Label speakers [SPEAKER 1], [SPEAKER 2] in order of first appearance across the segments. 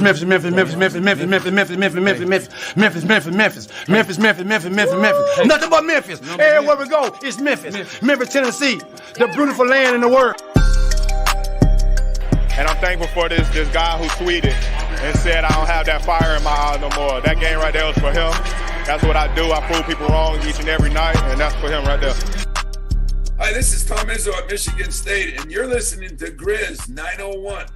[SPEAKER 1] Memphis, Memphis, Memphis, Memphis, Memphis, Memphis, Memphis, Memphis, Memphis, Memphis, Memphis, Memphis, Memphis, Memphis, Memphis, Memphis, Memphis, Memphis. Nothing but Memphis. Everywhere we go, it's Memphis. Memphis, Tennessee, the beautiful land in the world.
[SPEAKER 2] And I'm thankful for this guy who tweeted and said, I don't have that fire in my eye no more. That game right there was for him. That's what I do. I prove people wrong each and every night, and that's for him right there.
[SPEAKER 3] Hi, this is Tom Izzo at Michigan State, and you're listening to Grizz 901.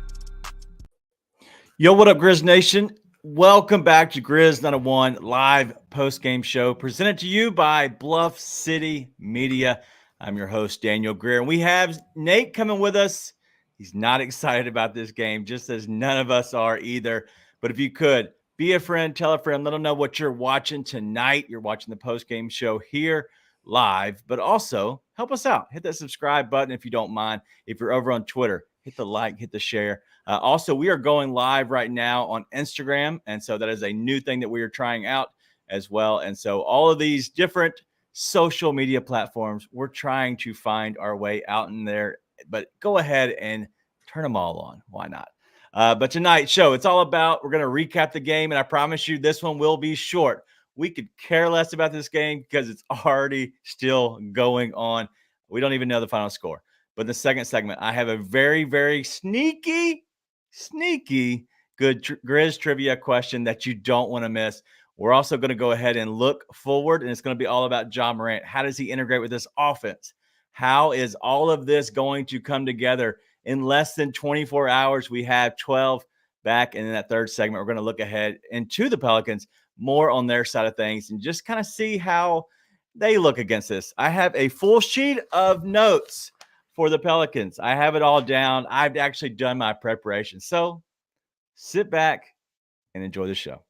[SPEAKER 4] Yo, what up, Grizz Nation? Welcome back to Grizz 901 live post-game show presented to you by Bluff City Media. I'm your host, Daniel Greer, and we have Nate coming with us. He's not excited about this game, just as none of us are either. But if you could, be a friend, tell a friend, let them know what you're watching tonight. You're watching the post-game show here live, but also help us out. Hit that subscribe button if you don't mind. If you're over on Twitter, hit the like, hit the share. Also, we are going live right now on Instagram, and so that is a new thing that we are trying out as well. And so all of these different social media platforms, we're trying to find our way out in there, but go ahead and turn them all on. Why not? But tonight's show, it's all about, we're going to recap the game, and I promise you this one will be short. We could care less about this game because it's already still going on. We don't even know the final score. But in the second segment, I have a very, very sneaky good Grizz trivia question that you don't want to miss. We're also going to go ahead and look forward, and it's going to be all about Ja Morant. How does he integrate with this offense? How is all of this going to come together? In less than 24 hours, we have 12 back. And in that third segment, we're going to look ahead into the Pelicans, more on their side of things, and just kind of see how they look against this. I have a full sheet of notes for the Pelicans. I have it all down. I've actually done my preparation. So sit back and enjoy the show.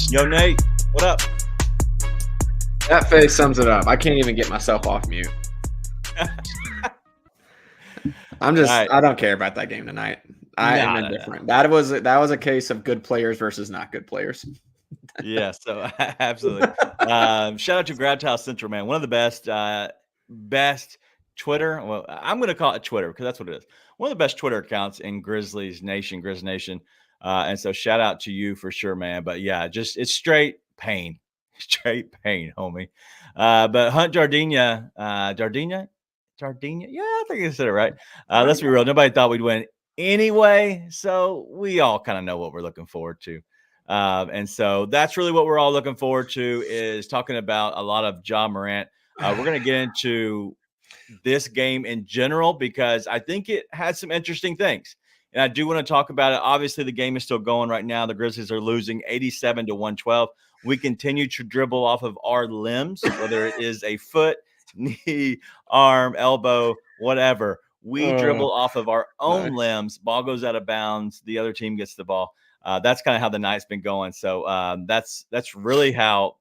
[SPEAKER 4] Yo, Nate, what up?
[SPEAKER 5] That face sums it up. I can't even get myself off mute. I don't care about that game tonight. I am indifferent. That was a case of good players versus not good players.
[SPEAKER 4] Yeah, so absolutely. Shout out to Grabtile Central, man. One of the best Twitter. Well, I'm going to call it Twitter because that's what it is. One of the best Twitter accounts in Grizzlies Nation, Grizz Nation. And so shout out to you for sure, man. But yeah, it's straight pain, homie. But Hunt Jardina. Yeah, I think I said it right. Let's be real. Nobody thought we'd win anyway. So we all kind of know what we're looking forward to. And so that's really what we're all looking forward to, is talking about a lot of Ja Morant. We're going to get into this game in general because I think it has some interesting things. And I do want to talk about it. Obviously, the game is still going right now. The Grizzlies are losing 87-112. We continue to dribble off of our limbs, whether it is a foot, knee, arm, elbow, whatever. We dribble off of our own limbs. Ball goes out of bounds. The other team gets the ball. That's kind of how the night's been going. So that's really how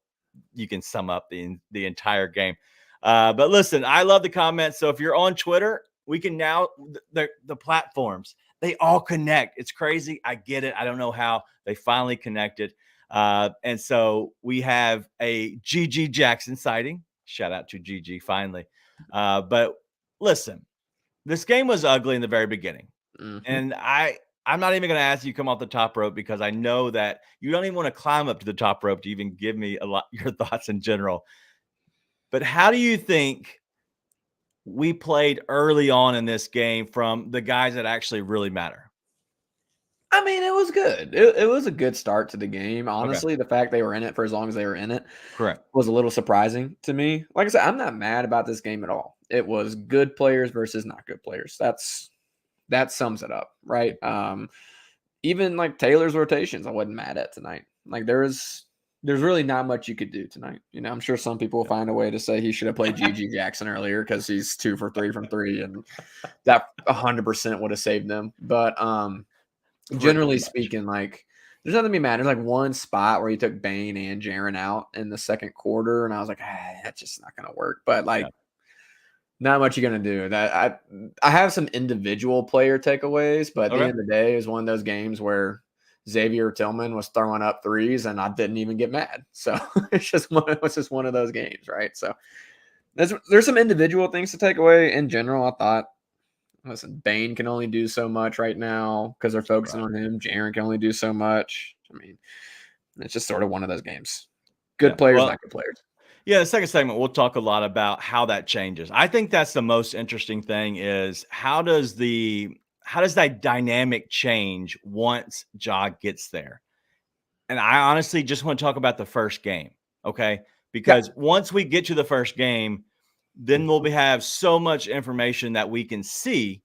[SPEAKER 4] you can sum up the entire game. But listen, I love the comments. So if you're on Twitter, we can now the platforms, they all connect. It's crazy. I get it. I don't know how they finally connected. And so we have a GG Jackson sighting. Shout out to GG finally. But listen, this game was ugly in the very beginning. Mm-hmm. And I'm not even going to ask you to come off the top rope because I know that you don't even want to climb up to the top rope to even give me your thoughts in general. But how do you think we played early on in this game from the guys that actually really matter?
[SPEAKER 5] I mean, it was good. It was a good start to the game. Honestly, The fact they were in it for as long as they were in it was a little surprising to me. Like I said, I'm not mad about this game at all. It was good players versus not good players. That sums it up, right? Even like Taylor's rotations, I wasn't mad at tonight. Like there's really not much you could do tonight. You know, I'm sure some people will find a way to say he should have played GG Jackson earlier because he's 2 for 3 from 3, and that 100% would have saved them. But generally speaking, like there's nothing to be mad. There's like one spot where he took Bane and Jaren out in the second quarter, and I was like, that's just not going to work. But like, not much you're going to do. That I have some individual player takeaways, but at the end of the day, it was one of those games where Xavier Tillman was throwing up threes, and I didn't even get mad. So it's just one of those games, right? So there's some individual things to take away. In general, I thought, listen, Bane can only do so much right now because they're focusing on him. Jaren can only do so much. I mean, it's just sort of one of those games. Good players, not good players.
[SPEAKER 4] Yeah, the second segment, we'll talk a lot about how that changes. I think that's the most interesting thing is how does that dynamic change once Ja gets there? And I honestly just want to talk about the first game, okay? Because once we get to the first game, then we'll have so much information that we can see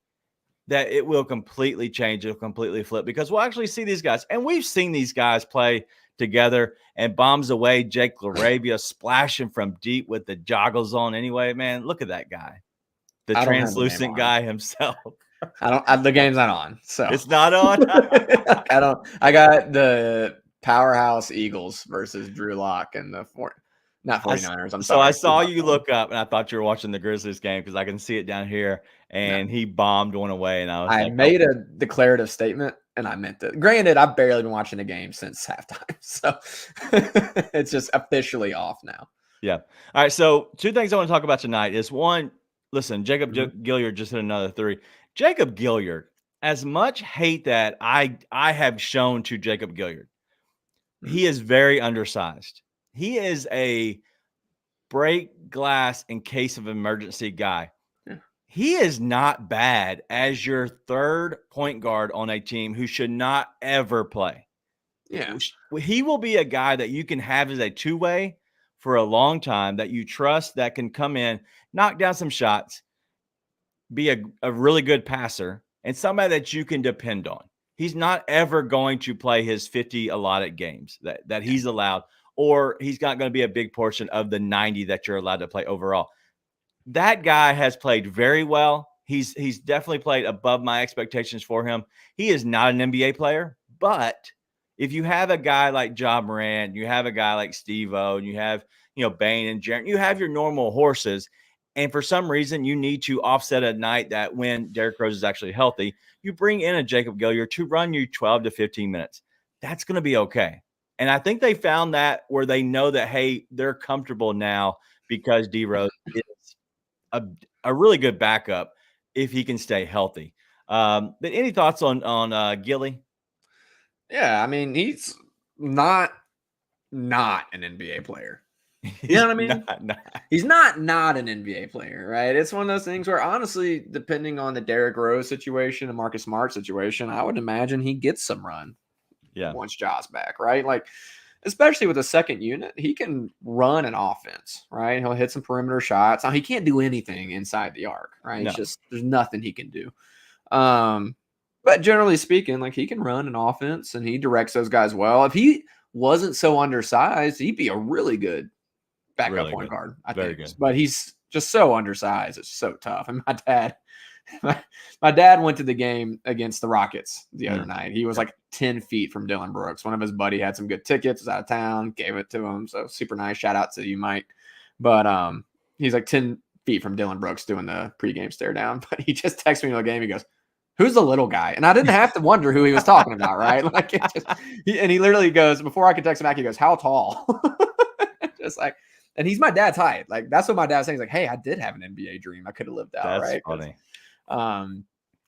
[SPEAKER 4] that it will completely change. It'll completely flip because we'll actually see these guys. And we've seen these guys play together and bombs away. Jake LaRavia splashing from deep with the joggles on anyway. Man, look at that guy. The translucent guy himself.
[SPEAKER 5] The game's not on. So
[SPEAKER 4] it's not on.
[SPEAKER 5] I got the powerhouse Eagles versus Drew Lock and the 49ers. I'm sorry.
[SPEAKER 4] So I saw you look up and I thought you were watching the Grizzlies game because I can see it down here. And he bombed one away. And I
[SPEAKER 5] made a declarative statement and I meant it. Granted, I've barely been watching the game since halftime. So it's just officially off now.
[SPEAKER 4] Yeah. All right. So 2 things I want to talk about tonight is one, listen, Jacob Gilliard just hit another 3. Jacob Gilliard, as much hate that I have shown to Jacob Gilliard, he is very undersized. He is a break glass in case of emergency guy. Yeah. He is not bad as your third point guard on a team who should not ever play.
[SPEAKER 5] Yeah.
[SPEAKER 4] He will be a guy that you can have as a two-way for a long time that you trust that can come in, knock down some shots, be a really good passer, and somebody that you can depend on. He's not ever going to play his 50 allotted games that he's allowed, or he's not going to be a big portion of the 90 that you're allowed to play overall. That guy has played very well. He's definitely played above my expectations for him. He is not an NBA player, but if you have a guy like Ja Morant, you have a guy like Steve-O, and you have, Bane and Jaren, you have your normal horses. And for some reason, you need to offset a night that when Derrick Rose is actually healthy, you bring in a Jacob Gilliard to run you 12 to 15 minutes. That's going to be okay. And I think they found that where they know that, hey, they're comfortable now because D Rose is a really good backup if he can stay healthy. But any thoughts on Gilly?
[SPEAKER 5] Yeah, I mean, he's not an NBA player. You know what I mean? He's not an NBA player, right? It's one of those things where, honestly, depending on the Derrick Rose situation and Marcus Smart situation, I would imagine he gets some run.
[SPEAKER 4] Yeah.
[SPEAKER 5] Once Ja's back, right? Like, especially with the second unit, he can run an offense, right? He'll hit some perimeter shots. Now, he can't do anything inside the arc, right?
[SPEAKER 4] No.
[SPEAKER 5] It's just there's nothing he can do. But generally speaking, like, he can run an offense and he directs those guys well. If he wasn't so undersized, he'd be a really good backup point guard. I think. Good. But he's just so undersized. It's so tough. And my dad went to the game against the Rockets the other night. He was like 10 feet from Dylan Brooks. One of his buddy had some good tickets, was out of town, gave it to him. So super nice. Shout out to you, Mike. But he's like 10 feet from Dylan Brooks doing the pregame stare down. But he just texted me in the game. He goes, "Who's the little guy?" And I didn't have to wonder who he was talking about, right? Like, he literally goes, before I could text him back, he goes, "How tall?" Just like, and he's my dad's height. Like, that's what my dad's saying. He's like, "Hey, I did have an NBA dream. I could have lived out."
[SPEAKER 4] That's
[SPEAKER 5] right?
[SPEAKER 4] Funny.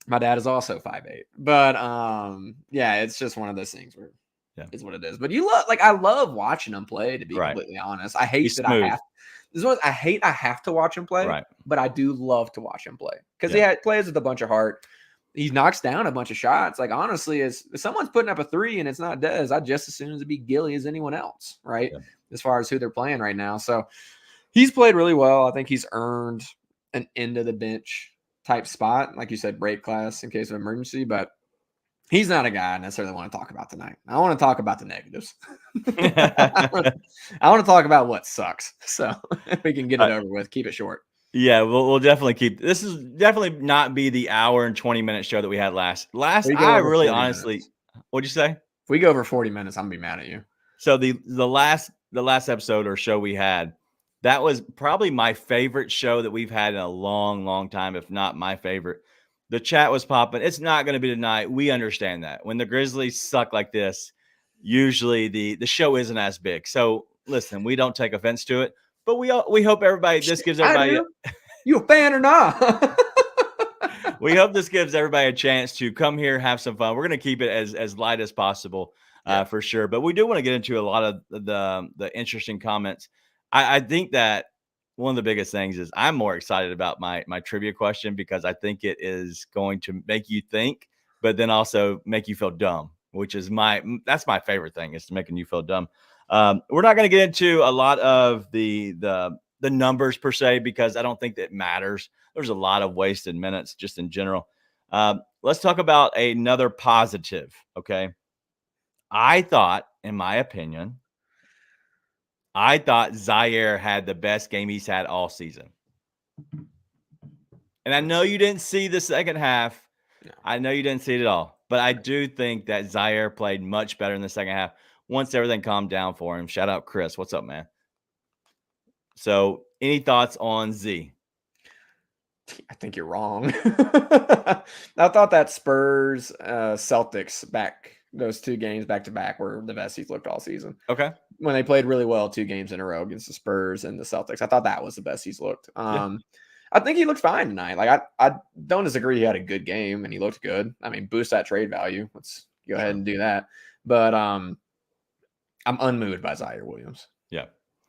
[SPEAKER 5] My dad is also 5'8", but yeah, it's just one of those things where it's what it is. But I love watching him play, to be completely honest. I hate I have to watch him play, but I do love to watch him play because he plays with a bunch of heart. He knocks down a bunch of shots. Like, honestly, if someone's putting up a 3 and it's not Dez, I'd just as soon as it be Gilly as anyone else, right? Yeah. As far as who they're playing right now. So he's played really well. I think he's earned an end of the bench type spot. Like you said, break class in case of emergency, but he's not a guy I necessarily want to talk about tonight. I want to talk about the negatives. I want to talk about what sucks. So if we can get it over with, keep it short.
[SPEAKER 4] Yeah, we'll definitely keep. This is definitely not be the hour and 20-minute show that we had last. I really honestly, what'd you say?
[SPEAKER 5] If we go over 40 minutes, I'm gonna be mad at you.
[SPEAKER 4] So the last episode or show we had, that was probably my favorite show that we've had in a long, long time, if not my favorite. The chat was popping. It's not going to be tonight. We understand that. When the Grizzlies suck like this, usually the show isn't as big. So listen, we don't take offense to it, but we hope everybody, this gives everybody,
[SPEAKER 5] you a fan or not?
[SPEAKER 4] We hope this gives everybody a chance to come here, have some fun. We're going to keep it as light as possible, for sure. But we do want to get into a lot of the interesting comments. I think that one of the biggest things is I'm more excited about my trivia question, because I think it is going to make you think, but then also make you feel dumb, which is that's my favorite thing, is making you feel dumb. We're not going to get into a lot of the numbers per se, because I don't think that matters. There's a lot of wasted minutes just in general. Let's talk about another positive. Okay. I thought, in my opinion, Zaire had the best game he's had all season. And I know you didn't see the second half. No. I know you didn't see it at all. But I do think that Zaire played much better in the second half once everything calmed down for him. Shout out Chris. What's up, man? So any thoughts on Z?
[SPEAKER 5] I think you're wrong. I thought that Spurs Celtics those 2 games back to back were the best he's looked all season.
[SPEAKER 4] Okay.
[SPEAKER 5] When they played really well 2 games in a row against the Spurs and the Celtics, I thought that was the best he's looked. I think he looked fine tonight. Like I don't disagree. He had a good game and he looked good. I mean, boost that trade value. Let's go ahead and do that. But I'm unmoved by Zaire Williams.
[SPEAKER 4] Yeah.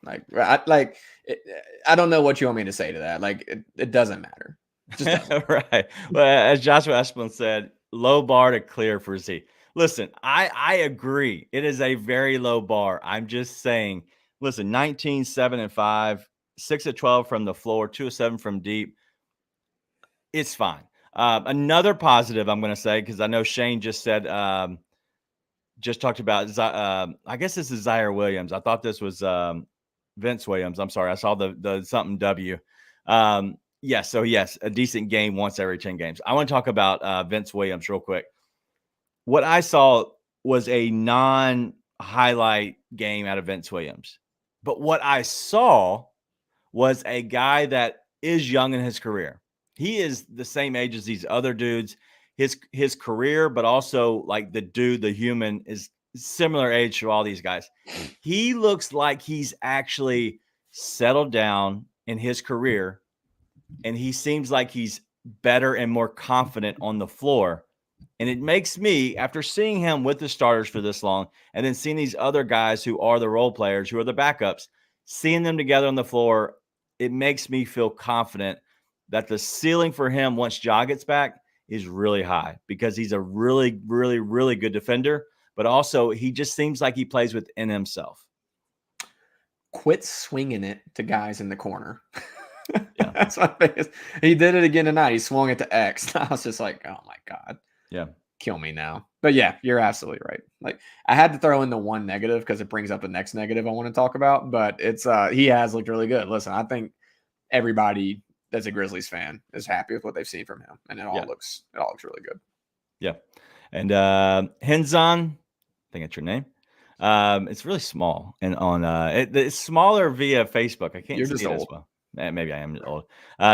[SPEAKER 5] I don't know what you want me to say to that. Like, it doesn't matter. Just doesn't.
[SPEAKER 4] Right. Well, as Joshua Esplin said, low bar to clear for Z. Listen, I agree. It is a very low bar. I'm just saying, listen, 19, 7, and 5, 6 of 12 from the floor, 2 of 7 from deep. It's fine. Another positive I'm going to say, because I know Shane just said, just talked about, I guess this is Zaire Williams. I thought this was Vince Williams. I'm sorry. I saw the something W. Yes. So yes, a decent game once every 10 games. I want to talk about Vince Williams real quick. What I saw was a non-highlight game out of Vince Williams. But what I saw was a guy that is young in his career. He is the same age as these other dudes. His career, but also like the human, is similar age to all these guys. He looks like he's actually settled down in his career, and he seems like he's better and more confident on the floor. And it makes me, after seeing him with the starters for this long, and then seeing these other guys who are the role players, who are the backups, seeing them together on the floor, it makes me feel confident that the ceiling for him once Ja gets back is really high, because he's a really, really, really good defender, but also he just seems like he plays within himself.
[SPEAKER 5] Quit swinging it to guys in the corner. Yeah. That's my biggest. He did it again tonight. He swung it to X. I was just like, oh my God.
[SPEAKER 4] Yeah.
[SPEAKER 5] Kill me now. But yeah, you're absolutely right. Like, I had to throw in the one negative because it brings up the next negative I want to talk about, but it's he has looked really good. Listen, I think everybody that's a Grizzlies fan is happy with what they've seen from him, and it all looks really good.
[SPEAKER 4] Yeah. And Henzon, I think it's your name. It's really small, and on it's smaller via Facebook. I can't
[SPEAKER 5] You're
[SPEAKER 4] see
[SPEAKER 5] just
[SPEAKER 4] it
[SPEAKER 5] old.
[SPEAKER 4] as well. Maybe I am old.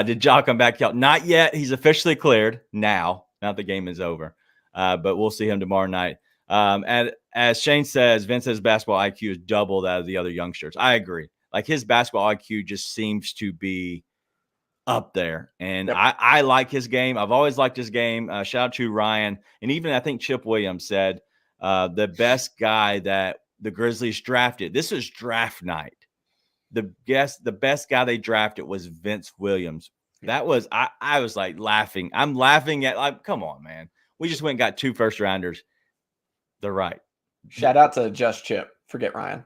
[SPEAKER 4] Did Ja come back out? Not yet. He's officially cleared now. Now the game is over. But we'll see him tomorrow night. And as Shane says, Vince's basketball IQ is double that of the other youngsters. I agree. Like, his basketball IQ just seems to be up there. And I like his game. I've always liked his game. Shout out to Ryan. And even I think Chip Williams said the best guy that the Grizzlies drafted. This was draft night. The best guy they drafted was Vince Williams. That was, I was like laughing. I'm laughing at, like, come on, man. We just went and got 2 first-rounders. They're right.
[SPEAKER 5] Shout out to Just Chip. Forget Ryan.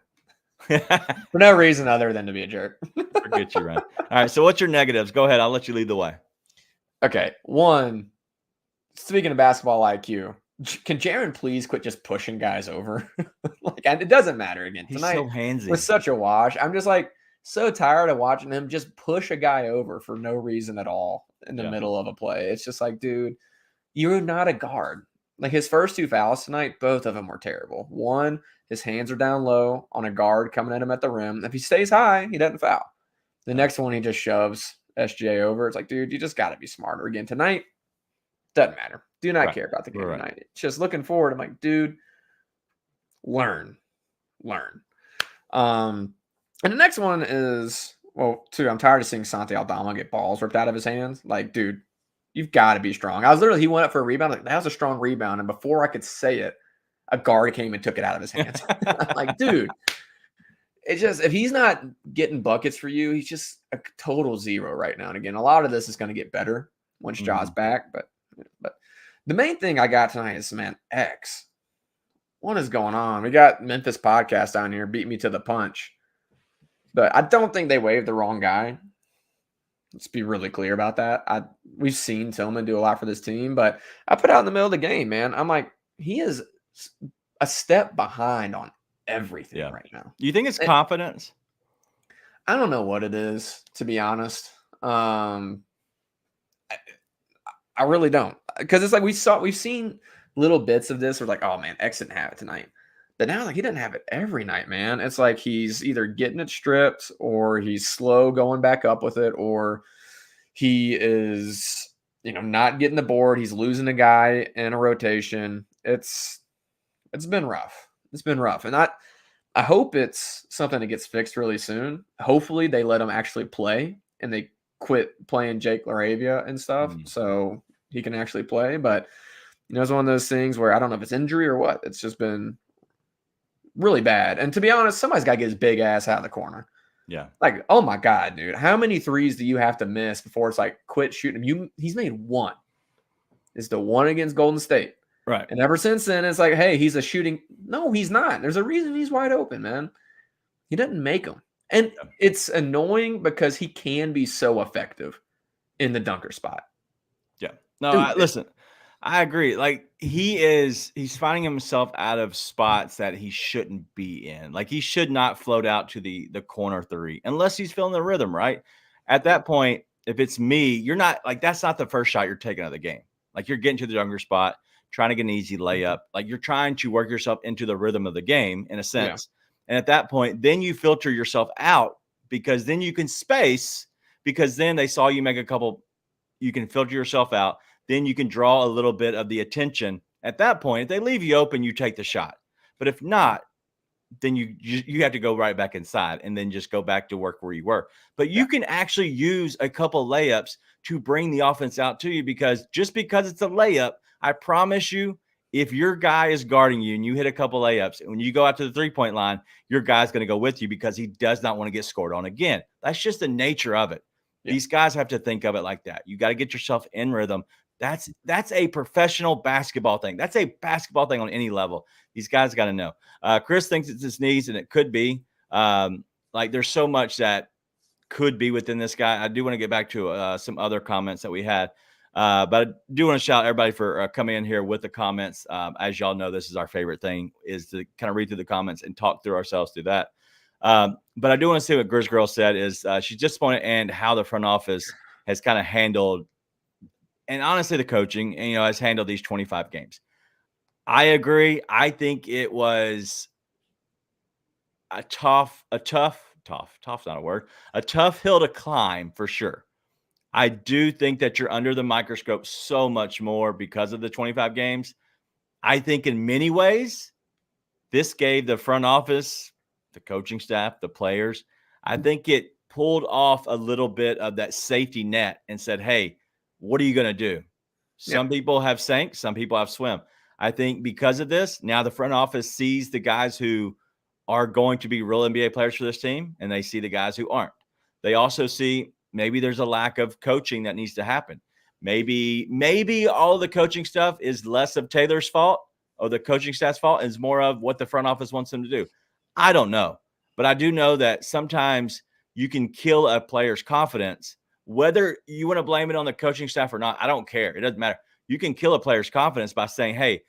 [SPEAKER 5] For no reason other than to be a jerk.
[SPEAKER 4] Forget you, Ryan. All right, so what's your negatives? Go ahead. I'll let you lead the way.
[SPEAKER 5] Okay. One, speaking of basketball IQ, can Jaren please quit just pushing guys over? Like, and it doesn't matter again.
[SPEAKER 4] He's
[SPEAKER 5] Tonight
[SPEAKER 4] so handsy.
[SPEAKER 5] was such a wash. I'm just like so tired of watching him just push a guy over for no reason at all in the middle of a play. It's just like, dude, you're not a guard. Like, his first 2 fouls tonight, both of them were terrible. One, his hands are down low on a guard coming at him at the rim. If he stays high, he doesn't foul. The next one, he just shoves SGA over. It's like, dude, you just got to be smarter again tonight. Doesn't matter. Do not care about the game tonight. It's just looking forward. I'm like, dude, learn. And the next one is, I'm tired of seeing Santi Aldama get balls ripped out of his hands. Like, dude, you've got to be strong. He went up for a rebound. Like, that was a strong rebound. And before I could say it, a guard came and took it out of his hands. I'm like, dude, it's just, if he's not getting buckets for you, he's just a total zero right now. And again, a lot of this is going to get better once Ja's back. But the main thing I got tonight is, man, X. What is going on? We got Memphis podcast down here beat me to the punch. But I don't think they waived the wrong guy. Let's be really clear about that. We've seen Tillman do a lot for this team, but I put out in the middle of the game, man. I'm like, he is a step behind on everything right now.
[SPEAKER 4] You think it's confidence?
[SPEAKER 5] I don't know what it is, to be honest. I really don't. Because it's like we've seen little bits of this. We're like, oh, man, X didn't have it tonight. But now, like, he doesn't have it every night, man. It's like he's either getting it stripped or he's slow going back up with it, or he is, not getting the board. He's losing a guy in a rotation. It's been rough. It's been rough. And I hope it's something that gets fixed really soon. Hopefully they let him actually play and they quit playing Jake LaRavia and stuff so he can actually play. But, it's one of those things where I don't know if it's injury or what. It's just been really bad. And to be honest, somebody's got to get his big ass out of the corner.
[SPEAKER 4] Yeah.
[SPEAKER 5] Like, oh my God, dude. How many threes do you have to miss before it's like, quit shooting him? He's made one. It's the one against Golden State.
[SPEAKER 4] Right.
[SPEAKER 5] And ever since then, it's like, hey, he's a shooting. No, he's not. There's a reason he's wide open, man. He doesn't make them. And it's annoying because he can be so effective in the dunker spot.
[SPEAKER 4] Yeah. No, listen, I agree. Like, he's finding himself out of spots that he shouldn't be in. Like, he should not float out to the corner three unless he's feeling the rhythm, right? At that point, if it's me, you're not, like, that's not the first shot you're taking out of the game. Like, you're getting to the dunker spot, trying to get an easy layup. Like, you're trying to work yourself into the rhythm of the game in a sense. Yeah. And at that point, then you filter yourself out because then you can space, because then they saw you make a couple, you can filter yourself out. Then you can draw a little bit of the attention. At that point, if they leave you open, you take the shot. But if not, then you have to go right back inside and then just go back to work where you were. But you can actually use a couple layups to bring the offense out to you, because just because it's a layup, I promise you, if your guy is guarding you and you hit a couple layups, and when you go out to the three-point line, your guy's going to go with you because he does not want to get scored on again. That's just the nature of it. Yeah. These guys have to think of it like that. You got to get yourself in rhythm. That's a professional basketball thing. That's a basketball thing on any level. These guys got to know. Chris thinks it's his knees, and it could be. Like, there's so much that could be within this guy. I do want to get back to some other comments that we had. But I do want to shout out everybody for coming in here with the comments. As y'all know, this is our favorite thing, is to kind of read through the comments and talk through ourselves through that. But I do want to say what Grizz Girl said is she's disappointed and how the front office has kind of handled, and honestly, the coaching, has handled these 25 games. I agree. I think it was a tough hill to climb for sure. I do think that you're under the microscope so much more because of the 25 games. I think in many ways, this gave the front office, the coaching staff, the players, I think it pulled off a little bit of that safety net and said, hey, what are you going to do? Some people have sank, some people have swim. I think because of this, now the front office sees the guys who are going to be real NBA players for this team, and they see the guys who aren't. They also see maybe there's a lack of coaching that needs to happen. Maybe all of the coaching stuff is less of Taylor's fault or the coaching staff's fault, is more of what the front office wants them to do. I don't know. But I do know that sometimes you can kill a player's confidence. Whether you want to blame it on the coaching staff or not, I don't care. It doesn't matter. You can kill a player's confidence by saying, hey,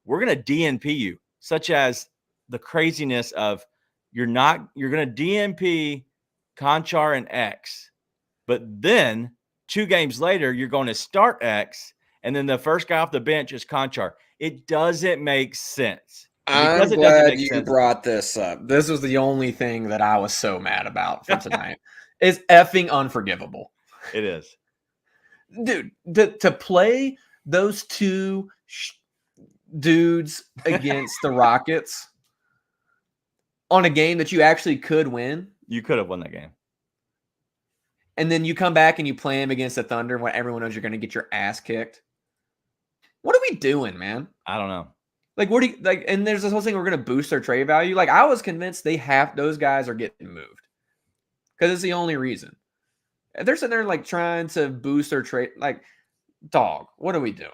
[SPEAKER 4] we're going to DNP you, such as the craziness of you're going to DNP Conchar and X, but then 2 games later, you're going to start X, and then the first guy off the bench is Conchar. It doesn't make sense.
[SPEAKER 5] I'm glad you brought this up. This was the only thing that I was so mad about for tonight. It's effing unforgivable.
[SPEAKER 4] It is.
[SPEAKER 5] Dude, to play those two dudes against the Rockets on a game that you actually could win.
[SPEAKER 4] You could have won that game.
[SPEAKER 5] And then you come back and you play them against the Thunder when everyone knows you're going to get your ass kicked. What are we doing, man?
[SPEAKER 4] I don't know.
[SPEAKER 5] Like, what do you like? And there's this whole thing, we're going to boost their trade value. Like, I was convinced those guys are getting moved because it's the only reason. They're sitting there like trying to boost their trade. Like, dog, what are we doing?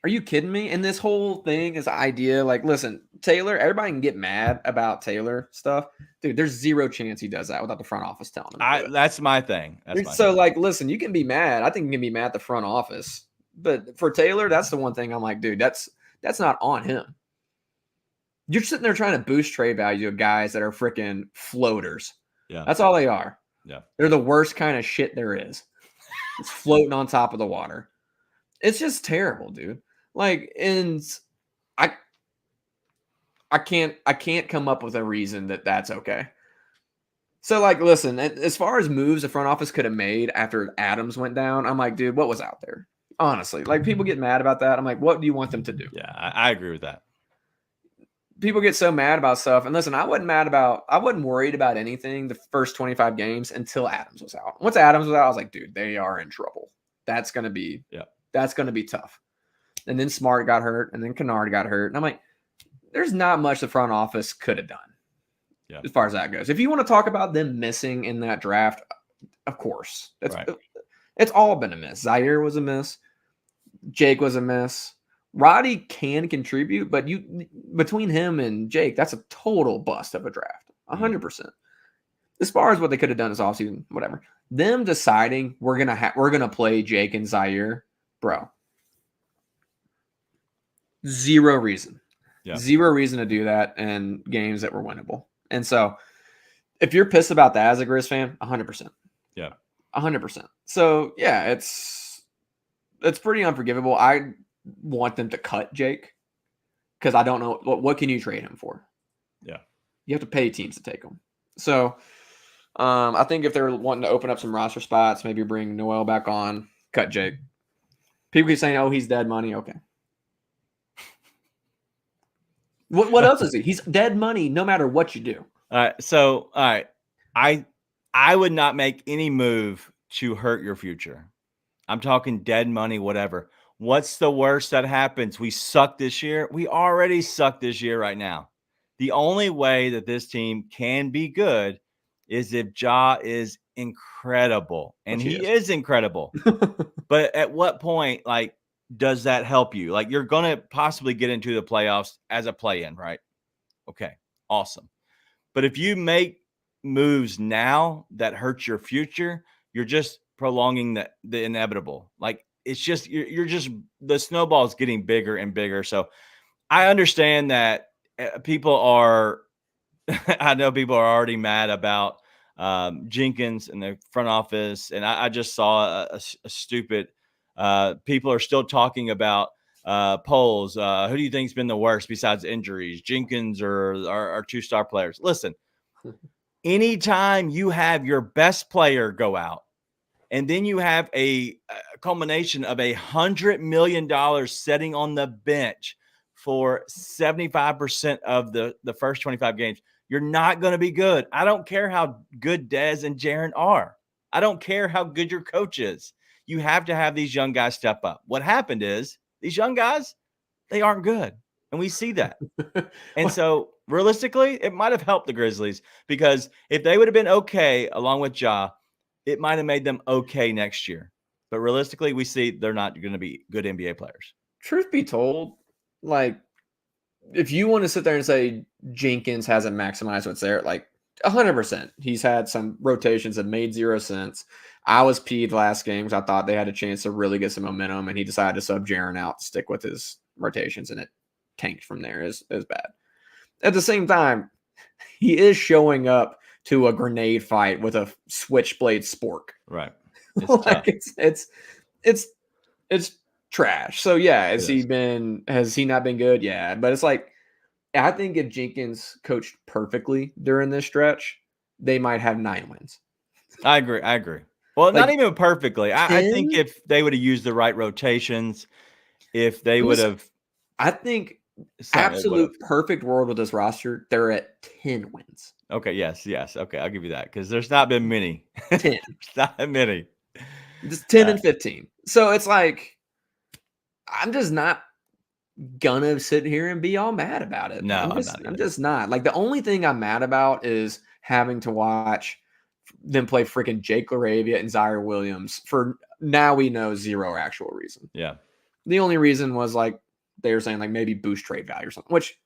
[SPEAKER 5] Are you kidding me? And this whole thing is idea. Like, listen, Taylor, everybody can get mad about Taylor stuff. Dude, there's zero chance he does that without the front office telling him.
[SPEAKER 4] That's my thing.
[SPEAKER 5] Like, listen, you can be mad. I think you can be mad at the front office. But for Taylor, that's the one thing I'm like, dude, that's not on him. You're sitting there trying to boost trade value of guys that are freaking floaters.
[SPEAKER 4] Yeah.
[SPEAKER 5] That's all they are.
[SPEAKER 4] Yeah.
[SPEAKER 5] They're the worst kind of shit there is. It's floating on top of the water. It's just terrible, dude. Like, and I can't come up with a reason that's okay. So, like, listen, as far as moves the front office could have made after Adams went down, I'm like, dude, what was out there? Honestly, like, people get mad about that. I'm like, what do you want them to do?
[SPEAKER 4] Yeah, I agree with that.
[SPEAKER 5] People get so mad about stuff. And listen, I wasn't worried about anything the first 25 games until Adams was out. Once Adams was out, I was like, dude, they are in trouble. That's going to be tough. And then Smart got hurt, and then Kennard got hurt. And I'm like, there's not much the front office could have done as far as that goes. If you want to talk about them missing in that draft, of course. It's all been a miss. Zaire was a miss. Jake was a miss. Roddy can contribute, but between him and Jake, that's a total bust of a draft. 100%. As far as what they could have done this offseason, whatever. Them deciding we're gonna play Jake and Zaire, bro. Zero reason. Yeah. Zero reason to do that in games that were winnable. And so if you're pissed about that as a Grizz fan, 100%.
[SPEAKER 4] Yeah.
[SPEAKER 5] 100%. So, yeah, it's pretty unforgivable. I want them to cut Jake because I don't know what can you trade him for?
[SPEAKER 4] Yeah.
[SPEAKER 5] You have to pay teams to take him. So, I think if they're wanting to open up some roster spots, maybe bring Noel back on, cut Jake. People keep saying, oh, he's dead money. Okay. What else is he? He's dead money no matter what you do.
[SPEAKER 4] All right. I would not make any move to hurt your future. I'm talking dead money, whatever. What's the worst that happens? We suck this year. We already suck this year right now. The only way that this team can be good is if Ja is incredible. And he is incredible. But at what point, like, does that help you? Like, you're going to possibly get into the playoffs as a play-in, right? Okay, awesome. But if you make moves now that hurt your future, you're just prolonging the inevitable. Like, it's just you're just the snowball's getting bigger and bigger. So I understand that people are I know people are already mad about Jenkins and the front office, and I just saw a stupid people are still talking about polls. Who do you think's been the worst besides injuries, Jenkins or our two-star players? Listen, anytime you have your best player go out, and then you have a culmination of $100 million sitting on the bench for 75% of the first 25 games, you're not going to be good. I don't care how good Dez and Jaren are. I don't care how good your coach is. You have to have these young guys step up. What happened is these young guys, they aren't good. And we see that. And so realistically, it might have helped the Grizzlies because if they would have been okay along with Ja, it might have made them okay next year. But realistically, we see they're not going to be good NBA players.
[SPEAKER 5] Truth be told, like, if you want to sit there and say Jenkins hasn't maximized what's there, like 100%. He's had some rotations that made zero sense. I was peeved last game because I thought they had a chance to really get some momentum, and he decided to sub Jaren out to stick with his rotations, and it tanked from there. It was bad. At the same time, he is showing up to a grenade fight with a switchblade spork.
[SPEAKER 4] Right.
[SPEAKER 5] It's it's trash. So yeah, has he not been good? Yeah. But it's like, I think if Jenkins coached perfectly during this stretch, they might have 9 wins.
[SPEAKER 4] I agree. Well, not even perfectly. I think if they would have used the right rotations, if they would have.
[SPEAKER 5] I think absolute perfect world with this roster, they're at 10 wins.
[SPEAKER 4] Okay, yes. Okay, I'll give you that because there's not been many.
[SPEAKER 5] 10.
[SPEAKER 4] There's not many.
[SPEAKER 5] Just 10 and 15. So it's like, I'm just not gonna sit here and be all mad about it.
[SPEAKER 4] No,
[SPEAKER 5] I'm just not. Like, the only thing I'm mad about is having to watch them play freaking Jake LaRavia and Zaire Williams for now we know zero actual reason.
[SPEAKER 4] Yeah.
[SPEAKER 5] The only reason was like they were saying like maybe boost trade value or something, which,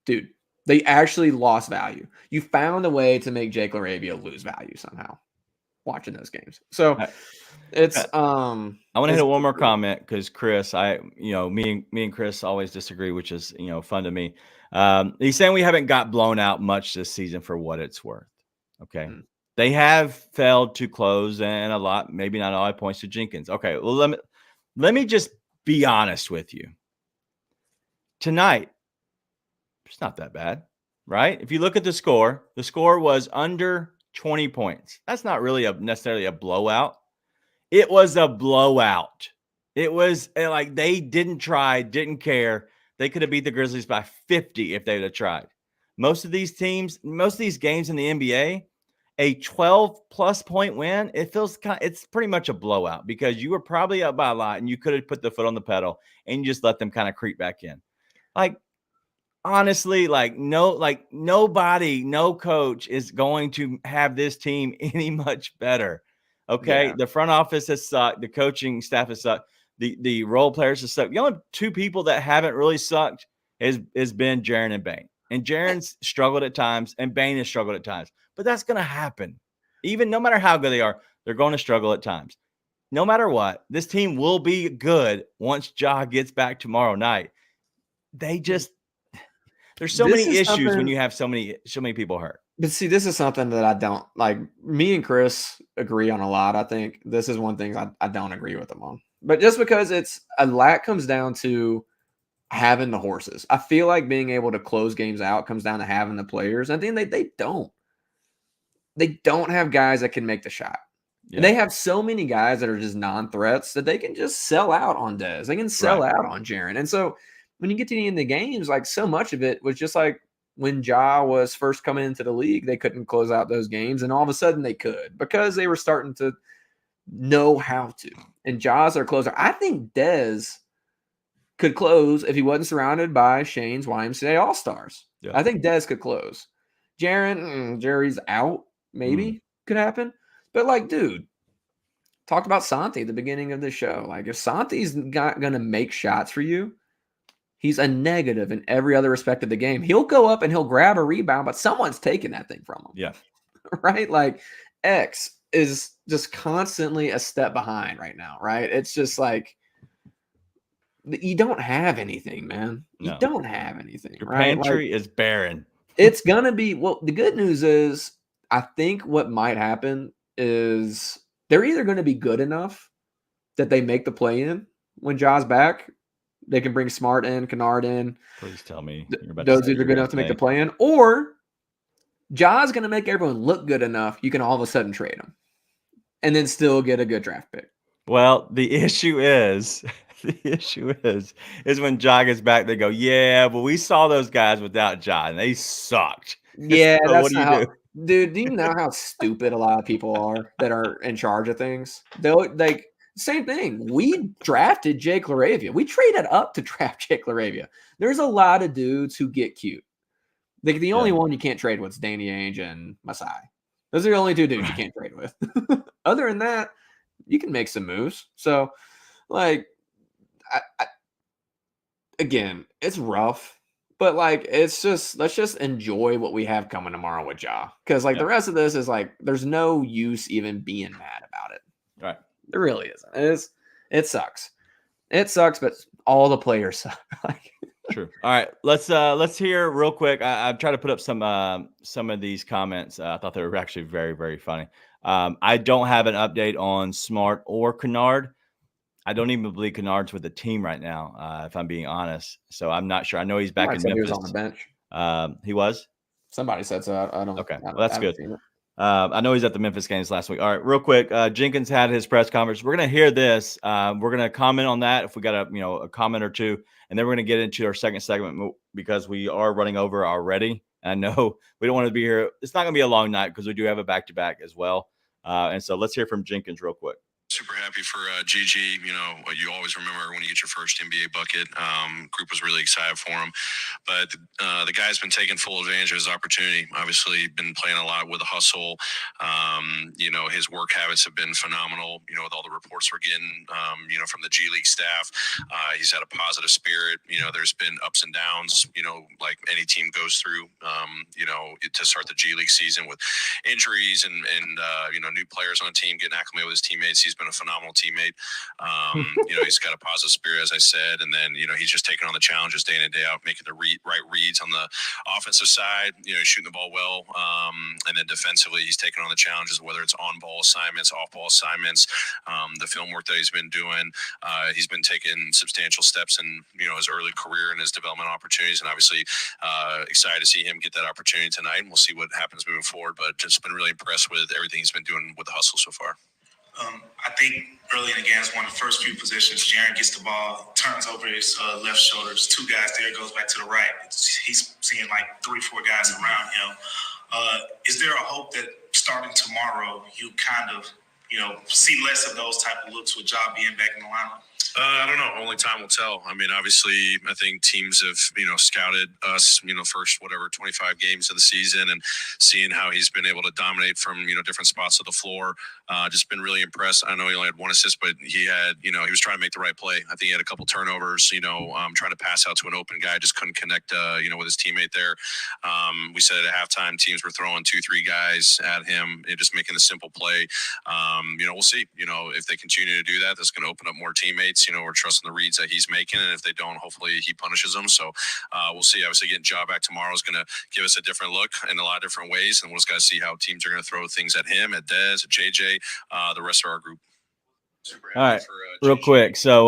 [SPEAKER 5] dude, they actually lost value. You found a way to make Jake LaRavia lose value somehow watching those games. So it's
[SPEAKER 4] I want to hit one more comment because Chris, me and Chris always disagree, which is fun to me. He's saying we haven't got blown out much this season for what it's worth. Okay. They have failed to close, and a lot, maybe not all, points to Jenkins. Okay, well, let me just be honest with you. Tonight, it's not that bad, right? If you look at the score was under 20 points. That's not really necessarily a blowout. It was a blowout. It was like they didn't try, didn't care. They could have beat the Grizzlies by 50 if they would have tried. Most of these games in the NBA, a 12-plus point win, it's pretty much a blowout because you were probably up by a lot and you could have put the foot on the pedal and you just let them kind of creep back in. Like, honestly, nobody, no coach is going to have this team any much better. Okay. Yeah. The front office has sucked. The coaching staff has sucked. The role players have sucked. The only two people that haven't really sucked has been Jaren and Bane. And Jaren's struggled at times and Bane has struggled at times. But that's going to happen. Even no matter how good they are, they're going to struggle at times. No matter what, this team will be good once Ja gets back tomorrow night. There's so many issues when you have so many people hurt.
[SPEAKER 5] But see, this is something that I don't like. Me and Chris agree on a lot. I think this is one thing I don't agree with them on. But just because it's a lot comes down to having the horses. I feel like being able to close games out comes down to having the players. I think they don't. They don't have guys that can make the shot. Yeah. They have so many guys that are just non-threats that they can just sell out on Dez. They can sell out on Jaren. And so when you get to the end of the games, like so much of it was just like when Ja was first coming into the league, they couldn't close out those games. And all of a sudden they could because they were starting to know how to. And Ja's their closer. I think Dez could close if he wasn't surrounded by Shane's YMCA All-Stars. Yeah. I think Dez could close. Jerry's out. Maybe could happen. But like, dude, talked about Santi at the beginning of the show. Like, if Santi's not going to make shots for you, he's a negative in every other respect of the game. He'll go up and he'll grab a rebound, but someone's taking that thing from him.
[SPEAKER 4] Yeah.
[SPEAKER 5] Right? Like, X is just constantly a step behind right now, right? It's just like, you don't have anything, man. You don't have anything.
[SPEAKER 4] Your pantry is barren.
[SPEAKER 5] It's going to be, well, the good news is, I think what might happen is they're either going to be good enough that they make the play in when Ja's back. They can bring Smart in, Kennard in.
[SPEAKER 4] Please tell me.
[SPEAKER 5] Those either good enough to make the play in, or Ja's going to make everyone look good enough. You can all of a sudden trade them and then still get a good draft pick.
[SPEAKER 4] Well, the issue is when Ja gets back, they go, yeah, but we saw those guys without Ja and they sucked.
[SPEAKER 5] Yeah, so that's what do you do? Dude, do you know how stupid a lot of people are that are in charge of things? They'll like same thing. We drafted Jake LaRavia. We traded up to draft Jake LaRavia. There's a lot of dudes who get cute. Like the only one you can't trade with is Danny Ainge and Masai. Those are the only two dudes you can't trade with. Other than that, you can make some moves. So, like, again, it's rough. But, like, it's just, let's just enjoy what we have coming tomorrow with Ja. Because, like, the rest of this is, like, there's no use even being mad about it.
[SPEAKER 4] Right.
[SPEAKER 5] There really isn't. It sucks. It sucks, but all the players suck.
[SPEAKER 4] True. All right. Let's hear real quick. I've tried to put up some of these comments. I thought they were actually very, very funny. I don't have an update on Smart or Kennard. I don't even believe Kennard's with the team right now, if I'm being honest. So I'm not sure. I know he's back in Memphis.
[SPEAKER 5] He was on the bench.
[SPEAKER 4] He was?
[SPEAKER 5] Somebody said so. I don't.
[SPEAKER 4] Okay. Well, that's good. I know he's at the Memphis games last week. All right, real quick. Jenkins had his press conference. We're going to hear this. We're going to comment on that if we got a comment or two, and then we're going to get into our second segment because we are running over already. I know we don't want to be here. It's not going to be a long night because we do have a back-to-back as well. And so let's hear from Jenkins real quick.
[SPEAKER 6] Super happy for GG. You know, what you always remember when you get your first NBA bucket. Group was really excited for him. But the guy's been taking full advantage of his opportunity. Obviously, been playing a lot with the hustle. You know, his work habits have been phenomenal, you know, with all the reports we're getting, you know, from the G League staff. He's had a positive spirit. You know, there's been ups and downs, you know, like any team goes through, you know, to start the G League season with injuries and you know, new players on the team, getting acclimated with his teammates. He's been a phenomenal teammate. You know, he's got a positive spirit, as I said, and then, you know, he's just taking on the challenges day in and day out, making the right reads on the offensive side, you know, shooting the ball well, and then defensively, he's taking on the challenges, whether it's on-ball assignments, off-ball assignments, the film work that he's been doing. He's been taking substantial steps in, you know, his early career and his development opportunities, and obviously excited to see him get that opportunity tonight, and we'll see what happens moving forward, but just been really impressed with everything he's been doing with the hustle so far.
[SPEAKER 7] I think early in the game, it's one of the first few possessions. Jaren gets the ball, turns over his left shoulder. There's two guys there, goes back to the right. He's seeing like 3-4 guys around him. Is there a hope that starting tomorrow, you kind of, you know, see less of those type of looks with Ja being back in the lineup?
[SPEAKER 6] I don't know. Only time will tell. I mean, obviously, I think teams have, you know, scouted us, you know, first, 25 games of the season and seeing how he's been able to dominate from, you know, different spots of the floor. Just been really impressed. I know he only had one assist, but he had, you know, he was trying to make the right play. I think he had a couple turnovers, you know, trying to pass out to an open guy, just couldn't connect, you know, with his teammate there. We said at halftime teams were throwing 2-3 guys at him and just making the simple play. You know, we'll see, you know, if they continue to do that, that's going to open up more teammates. You know, we're trusting the reads that he's making, and if they don't, hopefully he punishes them. So we'll see. Obviously, getting Ja back tomorrow is going to give us a different look in a lot of different ways, and we'll just got to see how teams are going to throw things at him, at Dez, at JJ, the rest of our group.
[SPEAKER 4] All right, real quick. So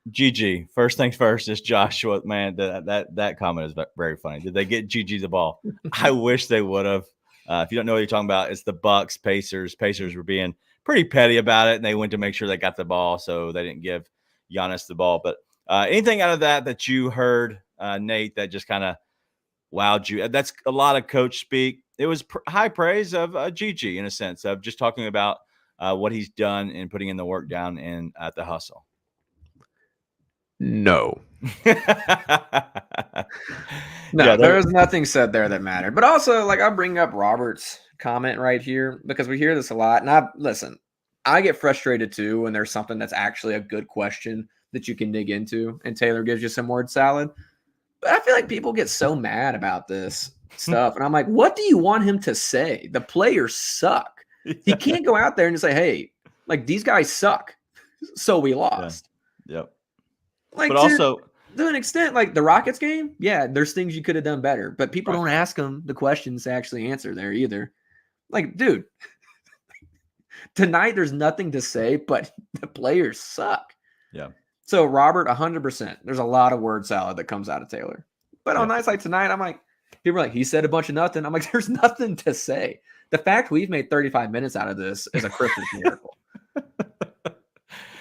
[SPEAKER 4] GG, first things first is Joshua. Man, that comment is very funny. Did they get GG the ball? I wish they would have. If you don't know what you're talking about, it's the Bucks, Pacers. Pacers were being pretty petty about it, and they went to make sure they got the ball, so they didn't give Giannis the ball. But anything out of that you heard, Nate, that just kind of wowed you? That's a lot of coach speak. It was high praise of Gigi in a sense of just talking about what he's done and putting in the work down in at the hustle.
[SPEAKER 5] No. There's nothing said there that mattered. But also, like, I'll bring up Robert's comment right here because we hear this a lot. And I get frustrated too when there's something that's actually a good question that you can dig into and Taylor gives you some word salad. But I feel like people get so mad about this stuff. And I'm like, what do you want him to say? The players suck. He can't go out there and say, hey, like, these guys suck, so we lost.
[SPEAKER 4] Yeah. Yep.
[SPEAKER 5] Like,
[SPEAKER 4] but also
[SPEAKER 5] to an extent, like the Rockets game, yeah, there's things you could have done better, but people don't ask them the questions to actually answer there either. Like, dude, tonight there's nothing to say, but the players suck.
[SPEAKER 4] Yeah.
[SPEAKER 5] So Robert, 100%. There's a lot of word salad that comes out of Taylor. But on nights like tonight, I'm like, people are like, he said a bunch of nothing. I'm like, there's nothing to say. The fact we've made 35 minutes out of this is a Christmas miracle.